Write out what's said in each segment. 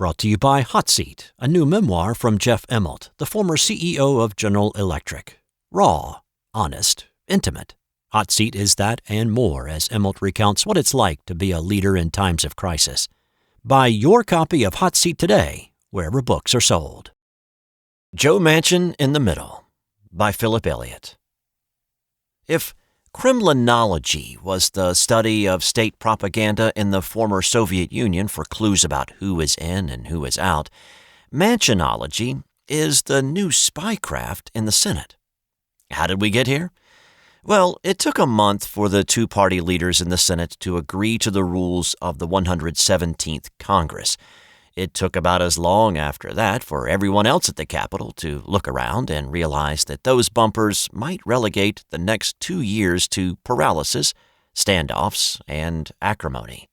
Brought to you by Hot Seat, a new memoir from Jeff Immelt, the former CEO of General Electric. Raw, honest, intimate. Hot Seat is that and more as Immelt recounts what it's like to be a leader in times of crisis. Buy your copy of Hot Seat today, wherever books are sold. Joe Manchin in the Middle by Philip Elliott. If Kremlinology was the study of state propaganda in the former Soviet Union for clues about who is in and who is out, Manchinology is the new spycraft in the Senate. How did we get here? Well, it took a month for the two-party leaders in the Senate to agree to the rules of the 117th Congress. It took about as long after that for everyone else at the Capitol to look around and realize that those bumpers might relegate the next 2 years to paralysis, standoffs, and acrimony.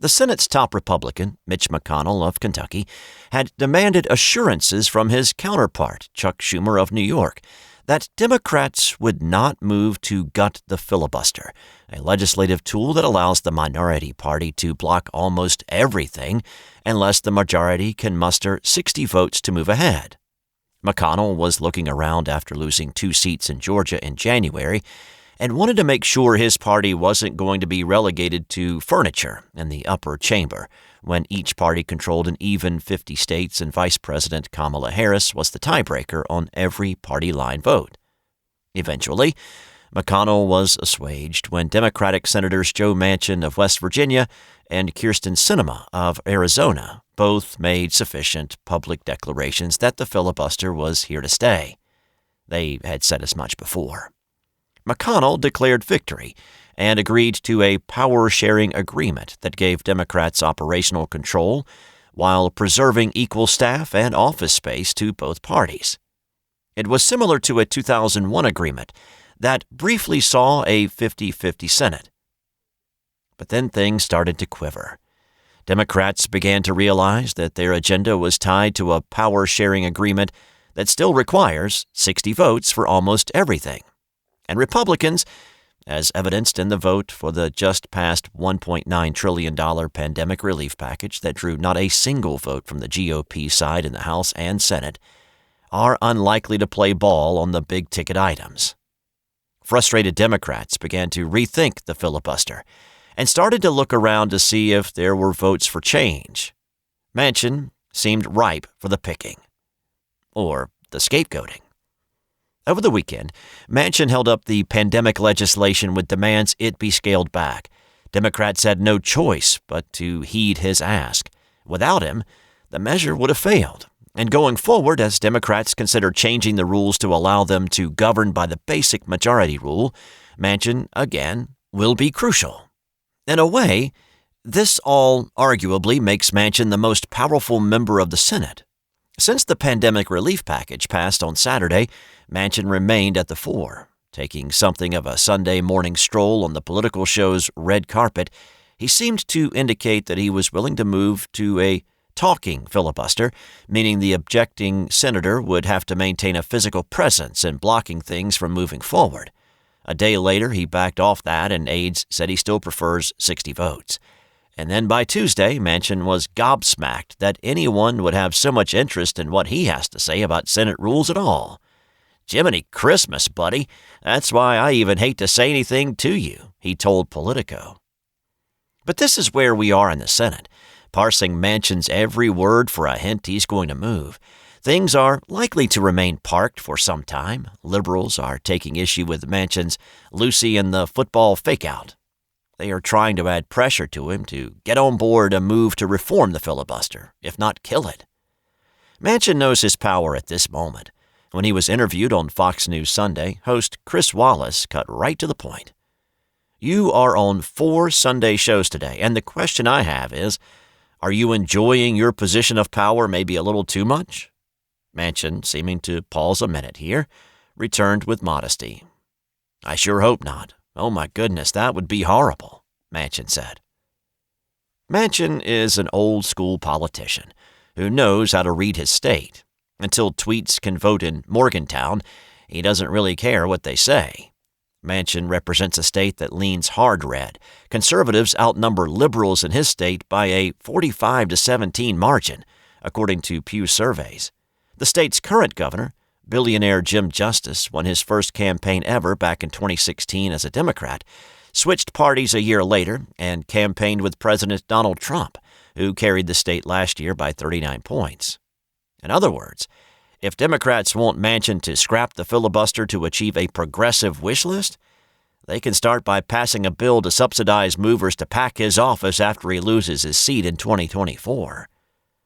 The Senate's top Republican, Mitch McConnell of Kentucky, had demanded assurances from his counterpart, Chuck Schumer of New York, that Democrats would not move to gut the filibuster, a legislative tool that allows the minority party to block almost everything unless the majority can muster 60 votes to move ahead. McConnell was looking around after losing 2 seats in Georgia in January and wanted to make sure his party wasn't going to be relegated to furniture in the upper chamber when each party controlled an even 50 states and Vice President Kamala Harris was the tiebreaker on every party line vote. Eventually, McConnell was assuaged when Democratic Senators Joe Manchin of West Virginia and Kyrsten Sinema of Arizona both made sufficient public declarations that the filibuster was here to stay. They had said as much before. McConnell declared victory and agreed to a power-sharing agreement that gave Democrats operational control while preserving equal staff and office space to both parties. It was similar to a 2001 agreement that briefly saw a 50-50 Senate. But then things started to quiver. Democrats began to realize that their agenda was tied to a power-sharing agreement that still requires 60 votes for almost everything. And Republicans, as evidenced in the vote for the just-passed $1.9 trillion pandemic relief package that drew not a single vote from the GOP side in the House and Senate, are unlikely to play ball on the big-ticket items. Frustrated Democrats began to rethink the filibuster and started to look around to see if there were votes for change. Manchin seemed ripe for the picking. Or the scapegoating. Over the weekend, Manchin held up the pandemic legislation with demands it be scaled back. Democrats had no choice but to heed his ask. Without him, the measure would have failed. And going forward, as Democrats consider changing the rules to allow them to govern by the basic majority rule, Manchin, again, will be crucial. In a way, this all arguably makes Manchin the most powerful member of the Senate. Since the pandemic relief package passed on Saturday, Manchin remained at the fore. Taking something of a Sunday morning stroll on the political show's red carpet, he seemed to indicate that he was willing to move to a talking filibuster, meaning the objecting senator would have to maintain a physical presence in blocking things from moving forward. A day later, he backed off that, and aides said he still prefers 60 votes. And then by Tuesday, Manchin was gobsmacked that anyone would have so much interest in what he has to say about Senate rules at all. "Jiminy Christmas, buddy. That's why I even hate to say anything to you," he told Politico. But this is where we are in the Senate, parsing Manchin's every word for a hint he's going to move. Things are likely to remain parked for some time. Liberals are taking issue with Manchin's Lucy and the football fake-out. They are trying to add pressure to him to get on board a move to reform the filibuster, if not kill it. Manchin knows his power at this moment. When he was interviewed on Fox News Sunday, host Chris Wallace cut right to the point. "You are on 4 Sunday shows today, and the question I have is, are you enjoying your position of power maybe a little too much?" Manchin, seeming to pause a minute here, returned with modesty. "I sure hope not. Oh my goodness, that would be horrible," Manchin said. Manchin is an old-school politician who knows how to read his state. Until tweets can vote in Morgantown, he doesn't really care what they say. Manchin represents a state that leans hard red. Conservatives outnumber liberals in his state by a 45-17 margin, according to Pew surveys. The state's current governor, billionaire Jim Justice, won his first campaign ever back in 2016 as a Democrat, switched parties a year later and campaigned with President Donald Trump, who carried the state last year by 39 points. In other words, if Democrats want Manchin to scrap the filibuster to achieve a progressive wish list, they can start by passing a bill to subsidize movers to pack his office after he loses his seat in 2024.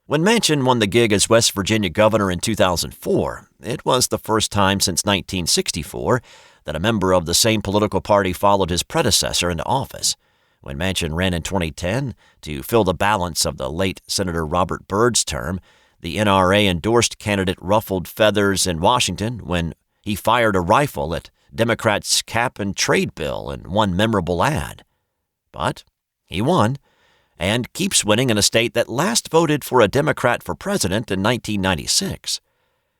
When Manchin won the gig as West Virginia governor in 2004, it was the first time since 1964 that a member of the same political party followed his predecessor into office. When Manchin ran in 2010 to fill the balance of the late Senator Robert Byrd's term, the NRA-endorsed candidate ruffled feathers in Washington when he fired a rifle at Democrats' cap-and-trade bill in one memorable ad. But he won, and keeps winning in a state that last voted for a Democrat for president in 1996.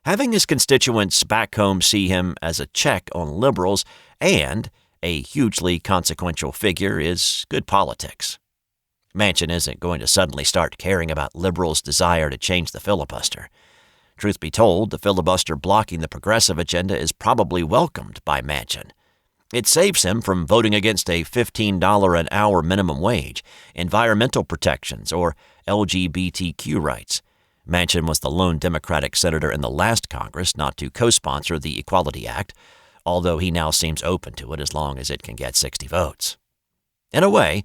Having his constituents back home see him as a check on liberals and a hugely consequential figure is good politics. Manchin isn't going to suddenly start caring about liberals' desire to change the filibuster. Truth be told, the filibuster blocking the progressive agenda is probably welcomed by Manchin. It saves him from voting against a $15 an hour minimum wage, environmental protections, or LGBTQ rights. Manchin was the lone Democratic senator in the last Congress not to co-sponsor the Equality Act, although he now seems open to it as long as it can get 60 votes. In a way,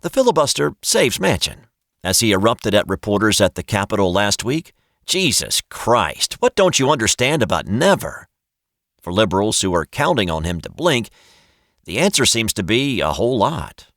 the filibuster saves Manchin. As he erupted at reporters at the Capitol last week, Jesus Christ, what don't you understand about never? For liberals who are counting on him to blink, the answer seems to be a whole lot.